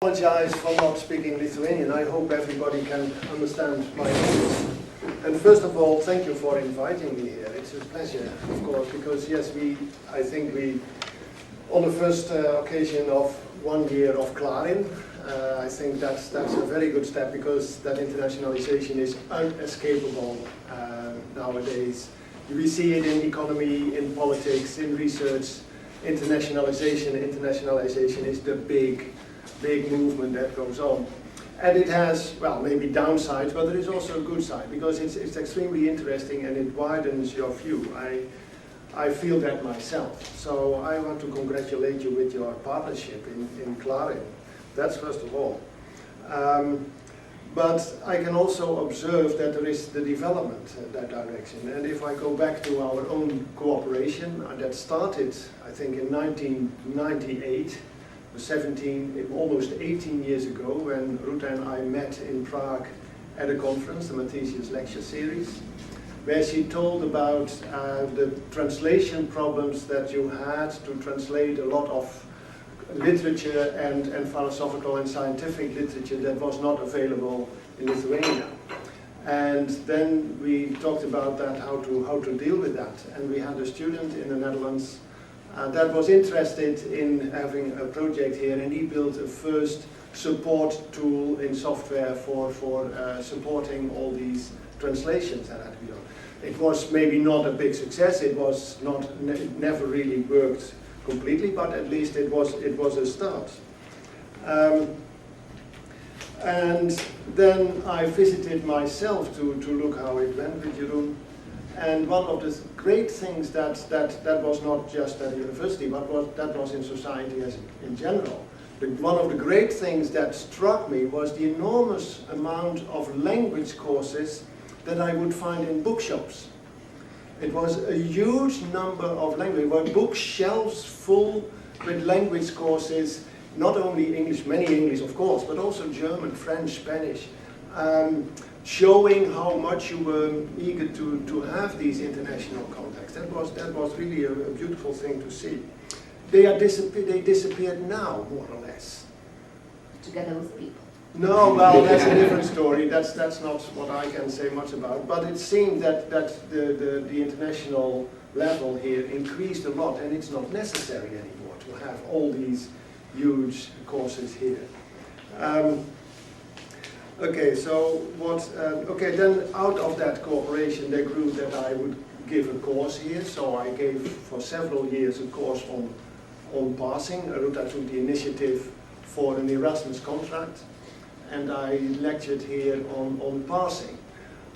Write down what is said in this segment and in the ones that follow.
I apologize for not speaking Lithuanian. I hope everybody can understand my English. And first of all, thank you for inviting me here. It's a pleasure, of course, because yes, I think we, on the first occasion of 1 year of CLARIN, I think that's a very good step, because that internationalization is unescapable nowadays. We see it in economy, in politics, in research. Internationalization is the big movement that goes on. And it has, well, maybe downsides, but there is also a good side, because it's extremely interesting and it widens your view. I feel that myself. So I want to congratulate you with your partnership in CLARIN. That's first of all. But I can also observe that there is the development in that direction. And if I go back to our own cooperation, that started, I think, in 1998, almost 18 years ago, when Ruta and I met in Prague at a conference, the Mathesius Lecture Series, where she told about the translation problems that you had to translate a lot of literature and philosophical and scientific literature that was not available in Lithuania. And then we talked about that, how to deal with that. And we had a student in the Netherlands that was interested in having a project here, and he built a first support tool in software for supporting all these translations that had to be done. It was maybe not a big success. It was never really worked completely, but at least it was a start. And then I visited myself to look how it went with Jeroen. And one of the great things that was not just at the university, but that was in society as in general. One of the great things that struck me was the enormous amount of language courses that I would find in bookshops. It was a huge number of language, bookshelves full with language courses, not only English, many English of course, but also German, French, Spanish, showing how much you were eager to have these international contacts. That was really a beautiful thing to see. They disappeared now, more or less. Together with people. No, well, that's a different story. That's not what I can say much about. But it seemed that the international level here increased a lot, and it's not necessary anymore to have all these huge courses here. Okay, so then out of that cooperation, they grew that I would give a course here. So I gave for several years a course on passing. Ruta took the initiative for an Erasmus contract, and I lectured here on passing.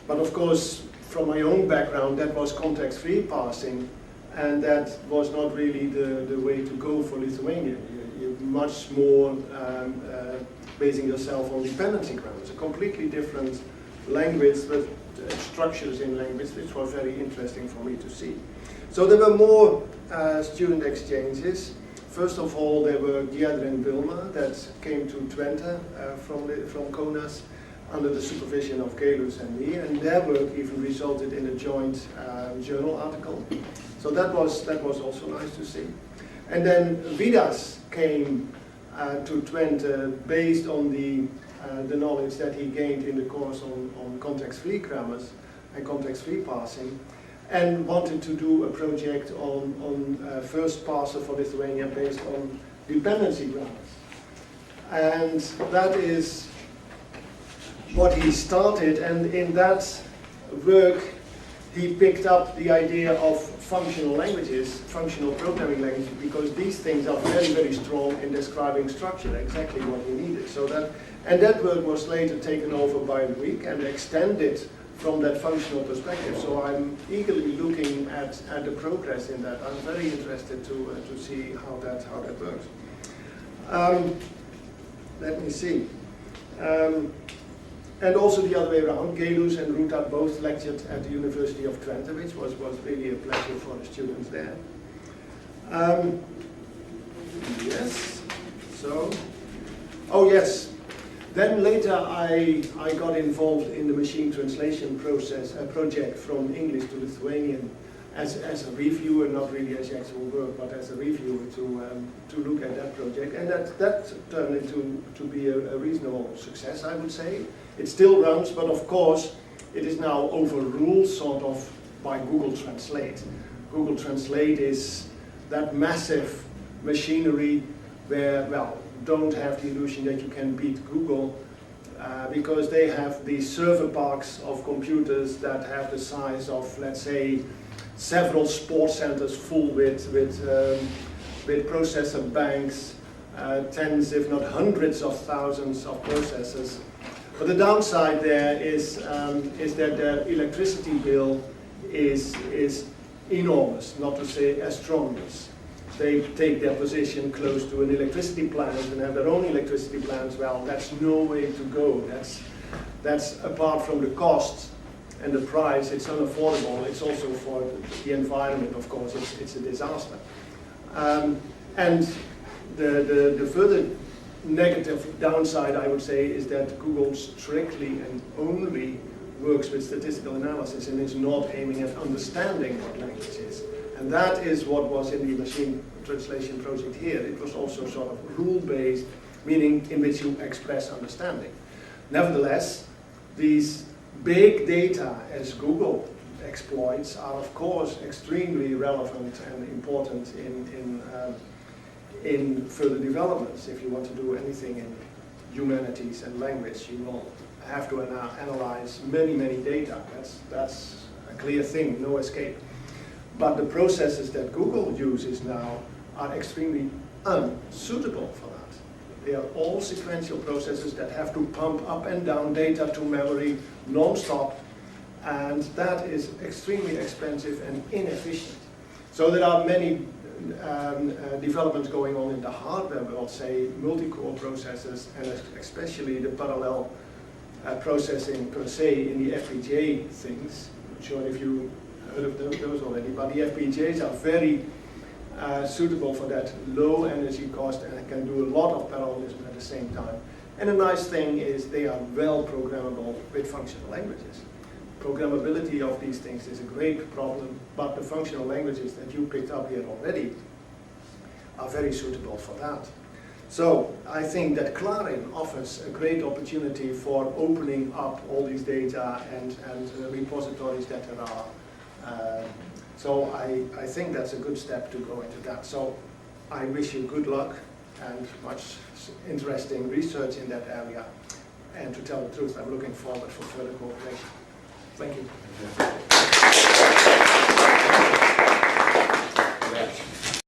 But of course, from my own background, that was context-free passing, and that was not really the way to go for Lithuania. You're much more basing yourself on dependency grounds, a completely different language, but structures in language, which was very interesting for me to see. So there were more student exchanges. First of all, there were Giadre and Wilma that came to Twente from Kaunas under the supervision of Gelus and me, and their work even resulted in a joint journal article. So that was also nice to see. And then Vidas came to Twente based on the knowledge that he gained in the course on context-free grammars and context-free passing, and wanted to do a project on first parser for Lithuania based on dependency grammars. And that is what he started, and in that work he picked up the idea of functional languages, functional programming languages, because these things are very, very strong in describing structure, exactly what we needed. And that work was later taken over by Week and extended from that functional perspective. So I'm eagerly looking at the progress in that. I'm very interested to see how that works. Let me see. And also the other way around, Gelus and Ruta both lectured at the University of Twente, which was really a pleasure for the students there. Yes, so, oh yes. Then later I got involved in the machine translation project from English to Lithuanian as a reviewer, not really as actual work, but as a reviewer to look at that project. And that turned into to be a reasonable success, I would say. It still runs, but of course it is now overruled sort of by Google Translate. Google Translate is that massive machinery where, well, don't have the illusion that you can beat Google because they have these server parks of computers that have the size of, let's say, several sports centers full with processor banks, tens if not hundreds of thousands of processors. But the downside there is that their electricity bill is enormous, not to say astronomous. They take their position close to an electricity plant and have their own electricity plants. Well, that's no way to go. That's apart from the cost and the price, it's unaffordable. It's also for the environment, of course, it's a disaster. And the further negative downside, I would say, is that Google strictly and only works with statistical analysis and is not aiming at understanding what language is. And that is what was in the machine translation project here. It was also sort of rule-based, meaning in which you express understanding. Nevertheless, these big data, as Google exploits, are of course extremely relevant and important in further developments. If you want to do anything in humanities and language, you will have to analyze many data. That's a clear thing, no escape. But the processes that Google uses now are extremely unsuitable for that. They are all sequential processes that have to pump up and down data to memory non-stop, and that is extremely expensive and inefficient. So there are many developments going on in the hardware world, say multi-core processors, and especially the parallel processing per se in the FPGA things. I'm not sure if you heard of those already, but the FPGAs are very suitable for that low energy cost and can do a lot of parallelism at the same time. And the nice thing is they are well programmable with functional languages. Programmability of these things is a great problem, but the functional languages that you picked up here already are very suitable for that. So I think that CLARIN offers a great opportunity for opening up all these data and repositories that there are. So I think that's a good step to go into that. So I wish you good luck and much interesting research in that area. And to tell the truth, I'm looking forward for further cooperation. Thank you.